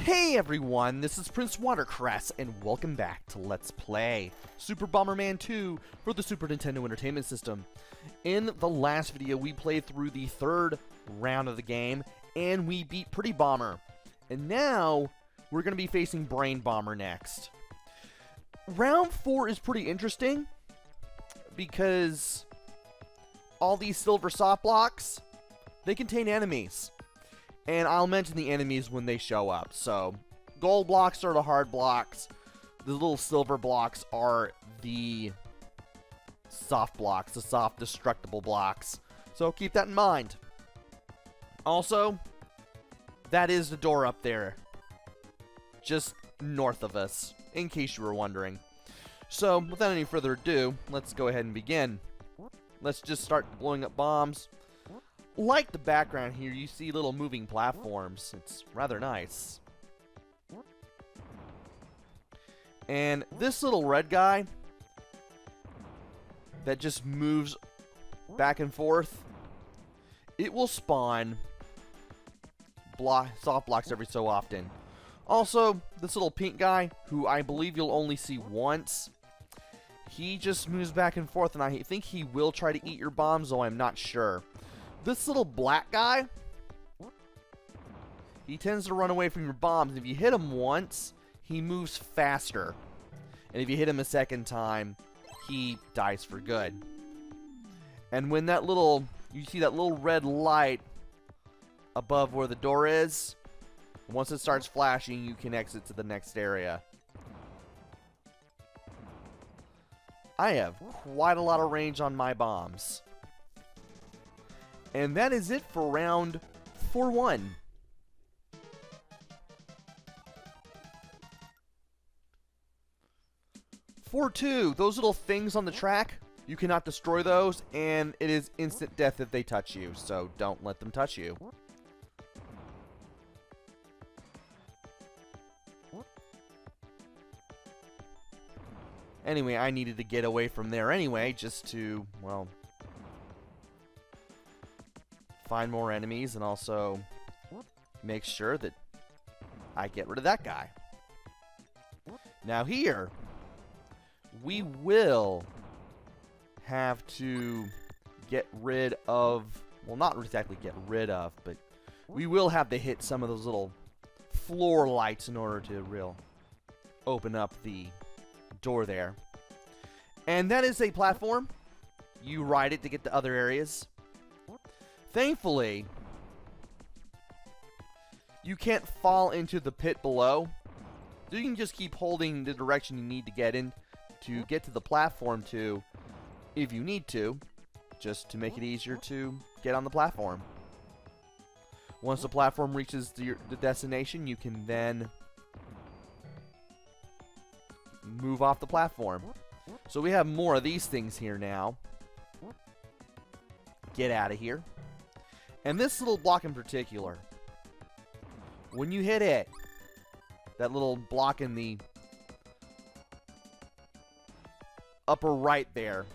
Hey everyone, this is PrinceWatercress, and welcome back to Let's Play Super Bomberman 2 for the Super Nintendo Entertainment System. In the last video, we played through the third round of the game, and we beat Pretty Bomber. And now, we're going to be facing Brain Bomber next. Round 4 is pretty interesting, because all these silver soft blocks, they contain enemies. And I'll mention the enemies when they show up. So, gold blocks are the hard blocks. The little silver blocks are the soft blocks, the soft destructible blocks. So keep that in mind. Also, that is the door up there, just north of us, in case you were wondering. So, without any further ado, let's go ahead and begin. Let's just start blowing up bombs. Like the background here, you see little moving platforms. It's rather nice. And this little red guy that just moves back and forth, it will spawn soft blocks every so often. Also, this little pink guy, who I believe you'll only see once, he just moves back and forth, and I think he will try to eat your bombs, though I'm not sure. This little black guy, he tends to run away from your bombs. If you hit him once, he moves faster. And if you hit him a second time, he dies for good. And when that you see that little red light above where the door is, once it starts flashing, you can exit to the next area. I have quite a lot of range on my bombs. And that is it for round 4-1. For 2, those little things on the track, you cannot destroy those, and it is instant death if they touch you, so don't let them touch you. Anyway, I needed to get away from there anyway, just to, well, find more enemies and also make sure that I get rid of that guy. Now here, we will have to get rid of, well, not exactly get rid of, but we will have to hit some of those little floor lights in order to open up the door there. And that is a platform. You ride it to get to other areas. Thankfully, you can't fall into the pit below. You can just keep holding the direction you need to get in to get to the platform to, if you need to, just to make it easier to get on the platform. Once the platform reaches the destination, you can then move off the platform. So we have more of these things here now. Get out of here. And this little block in particular, when you hit it, that little block in the upper right there,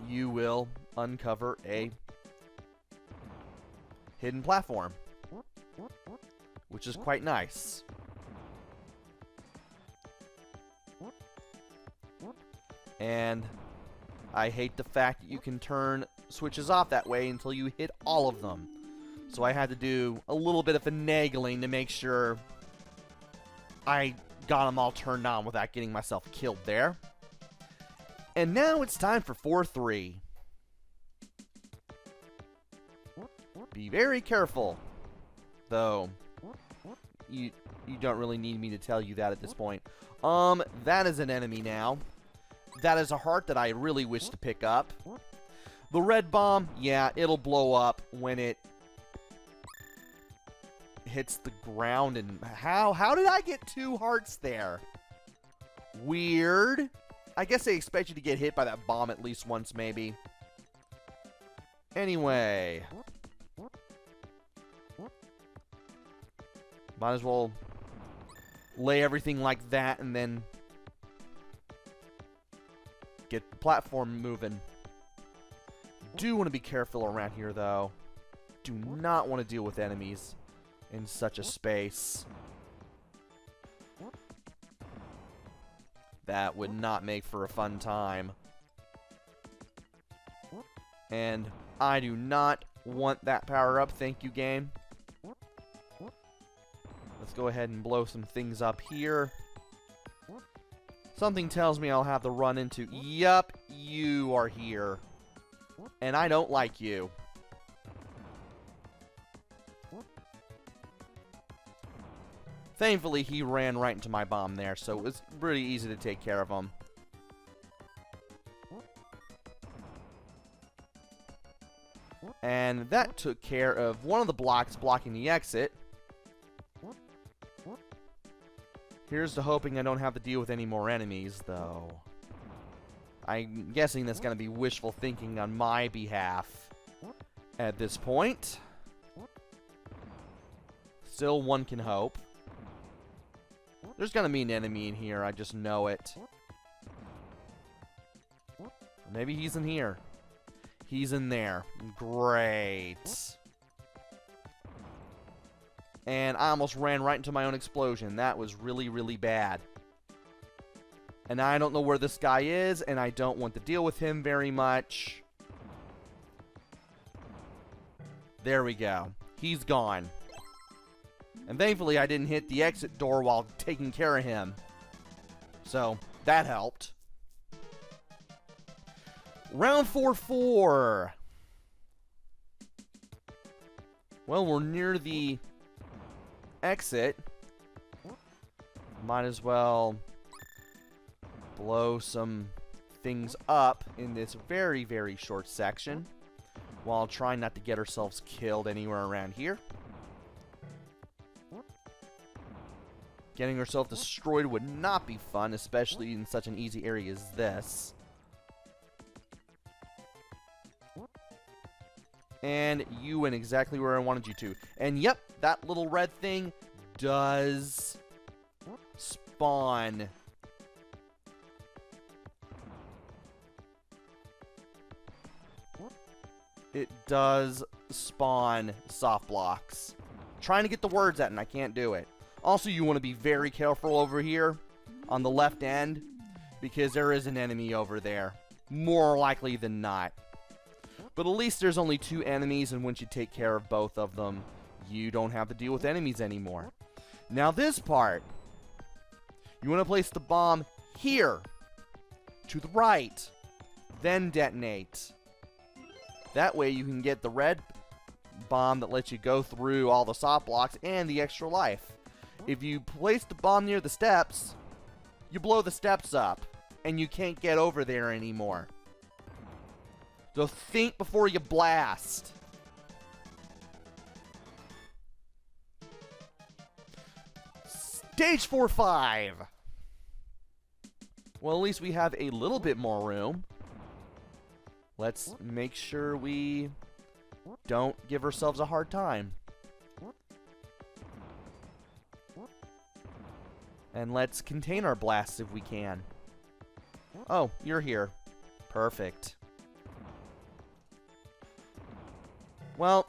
you will uncover a hidden platform, which is quite nice. And I hate the fact that you can turn switches off that way until you hit all of them. So I had to do a little bit of finagling to make sure I got them all turned on without getting myself killed there. And now it's time for 4-3. Be very careful, though. You don't really need me to tell you that at this point. That is an enemy now. That is a heart that I really wish to pick up. The red bomb, yeah, it'll blow up when it hits the ground. And how did I get 2 hearts there? Weird. I guess they expect you to get hit by that bomb at least once, maybe. Anyway, might as well lay everything like that and then get the platform moving. Do want to be careful around here, though. Do not want to deal with enemies in such a space. That would not make for a fun time. And I do not want that power up. Thank you, game. Let's go ahead and blow some things up here. Something tells me I'll have to run into... Yup, you are here. And I don't like you. Thankfully, he ran right into my bomb there, so it was pretty easy to take care of him. And that took care of one of the blocks blocking the exit. Here's to hoping I don't have to deal with any more enemies, though. I'm guessing that's going to be wishful thinking on my behalf at this point. Still, one can hope. There's going to be an enemy in here, I just know it. Maybe he's in here. He's in there. Great. And I almost ran right into my own explosion. That was really, really bad. And I don't know where this guy is, and I don't want to deal with him very much. There we go. He's gone. And thankfully, I didn't hit the exit door while taking care of him. So, that helped. Round 4-4. Well, we're near the exit. Might as well blow some things up in this very, very short section while trying not to get ourselves killed anywhere around here. Getting ourselves destroyed would not be fun, especially in such an easy area as this. And you went exactly where I wanted you to. And yep, that little red thing does spawn. It does spawn soft blocks. Trying to get the words out and I can't do it. Also, you want to be very careful over here on the left end because there is an enemy over there. More likely than not. But at least there's only 2 enemies, and once you take care of both of them, you don't have to deal with enemies anymore. Now this part, you want to place the bomb here, to the right, then detonate. That way you can get the red bomb that lets you go through all the soft blocks and the extra life. If you place the bomb near the steps, you blow the steps up, and you can't get over there anymore. So think before you blast. Stage 4-5. Well, at least we have a little bit more room. Let's make sure we don't give ourselves a hard time. And let's contain our blasts if we can. Oh, you're here. Perfect. Well,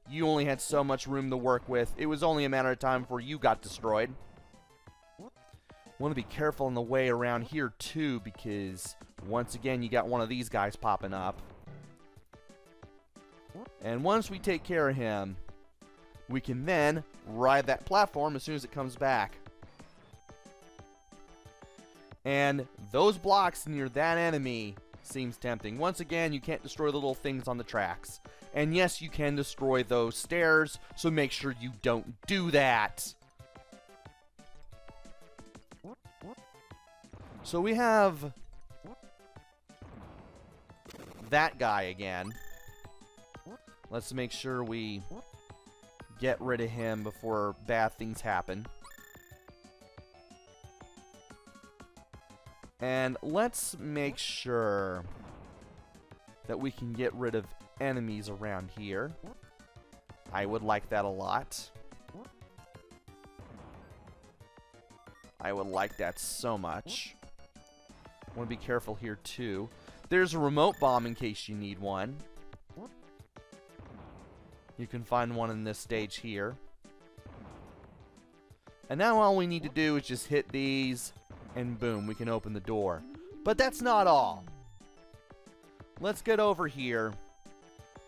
you only had so much room to work with. It was only a matter of time before you got destroyed. Want to be careful on the way around here too, because once again you got one of these guys popping up. And once we take care of him, we can then ride that platform as soon as it comes back. And those blocks near that enemy seems tempting. Once again, you can't destroy the little things on the tracks. And yes, you can destroy those stairs, so make sure you don't do that. So we have that guy again. Let's make sure we get rid of him before bad things happen. And let's make sure that we can get rid of enemies around here. I would like that a lot. I would like that so much. Want to be careful here too. There's a remote bomb in case you need one. You can find one in this stage here. And now all we need to do is just hit these, and boom, we can open the door. But that's not all. Let's get over here.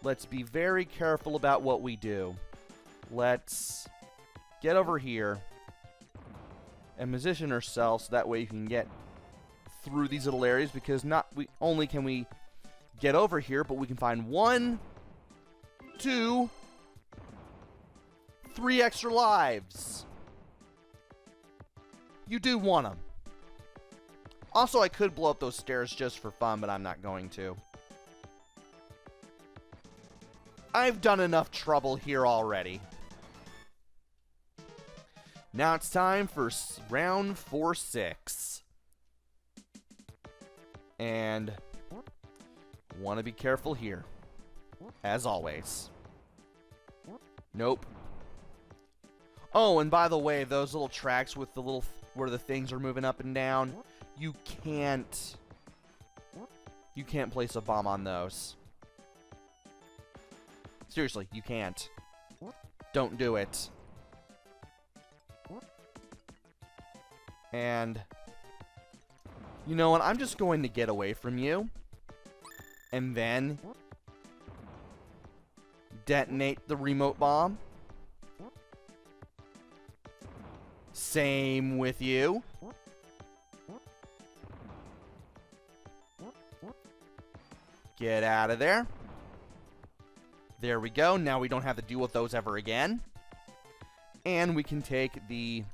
Let's be very careful about what we do. Let's get over here and position ourselves so that way you can get through these little areas, because not only can we get over here, but we can find 1, 2, 3 extra lives. You do want them. Also, I could blow up those stairs just for fun, but I'm not going to. I've done enough trouble here already. Now it's time for round 4-6. And want to be careful here, as always. Nope. Oh, and by the way, those little tracks with the little where the things are moving up and down, you can't place a bomb on those. Seriously, you can't. Don't do it. And you know what? I'm just going to get away from you. And then detonate the remote bomb. Same with you. Get out of there. There we go. Now we don't have to deal with those ever again. And we can take the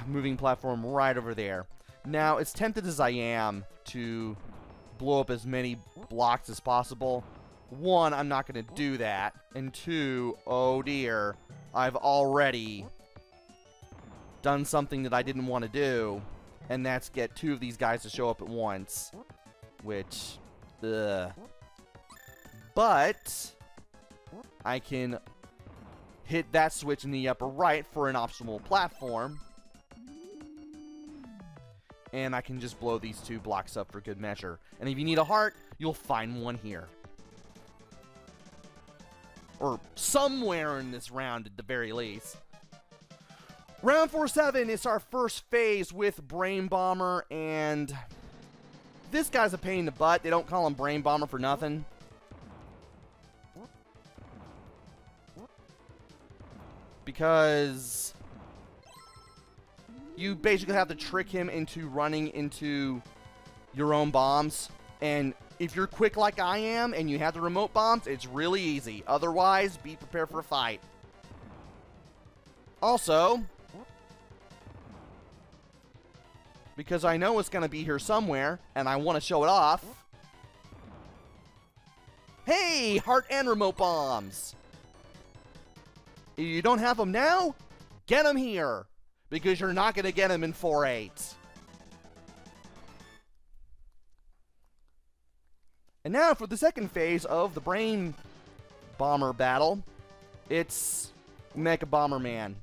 moving platform right over there. Now, as tempted as I am to blow up as many blocks as possible, 1, I'm not going to do that. And 2, oh dear, I've already done something that I didn't want to do, and that's get 2 of these guys to show up at once. Which, ugh. But I can hit that switch in the upper right for an optimal platform. And I can just blow these 2 blocks up for good measure. And if you need a heart, you'll find one here. Or somewhere in this round at the very least. Round 4-7 is our first phase with Brain Bomber, and this guy's a pain in the butt. They don't call him Brain Bomber for nothing. Because you basically have to trick him into running into your own bombs. And if you're quick like I am and you have the remote bombs, it's really easy. Otherwise, be prepared for a fight. Also, because I know it's going to be here somewhere, and I want to show it off. Hey, heart and remote bombs. If you don't have them now, get them here. Because you're not going to get them in 4-8. And now for the second phase of the Brain Bomber battle, it's Mecha Bomberman.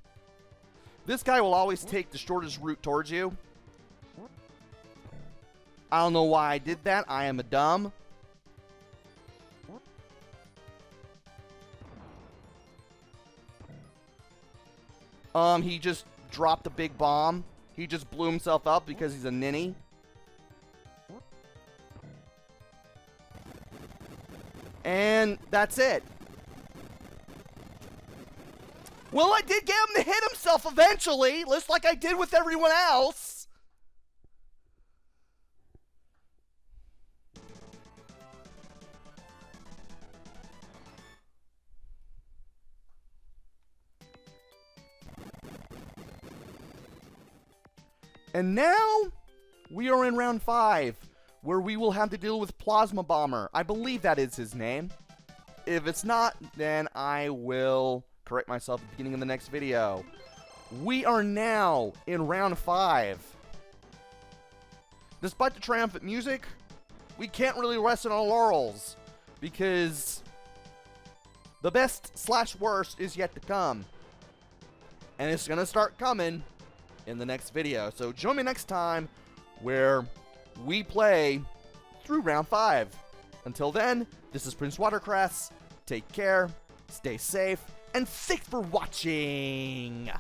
This guy will always take the shortest route towards you. I don't know why I did that. I am a dumb. He just dropped a big bomb. He just blew himself up because he's a ninny. And that's it. Well, I did get him to hit himself eventually, just like I did with everyone else. And now, we are in round 5, where we will have to deal with Plasma Bomber. I believe that is his name. If it's not, then I will correct myself at the beginning of the next video. We are now in round 5. Despite the triumphant music, we can't really rest on our laurels, because the best/worst is yet to come. And it's going to start coming in the next video. So join me next time where we play through round 5. Until then, this is PrinceWatercress. Take care, stay safe, and thanks for watching!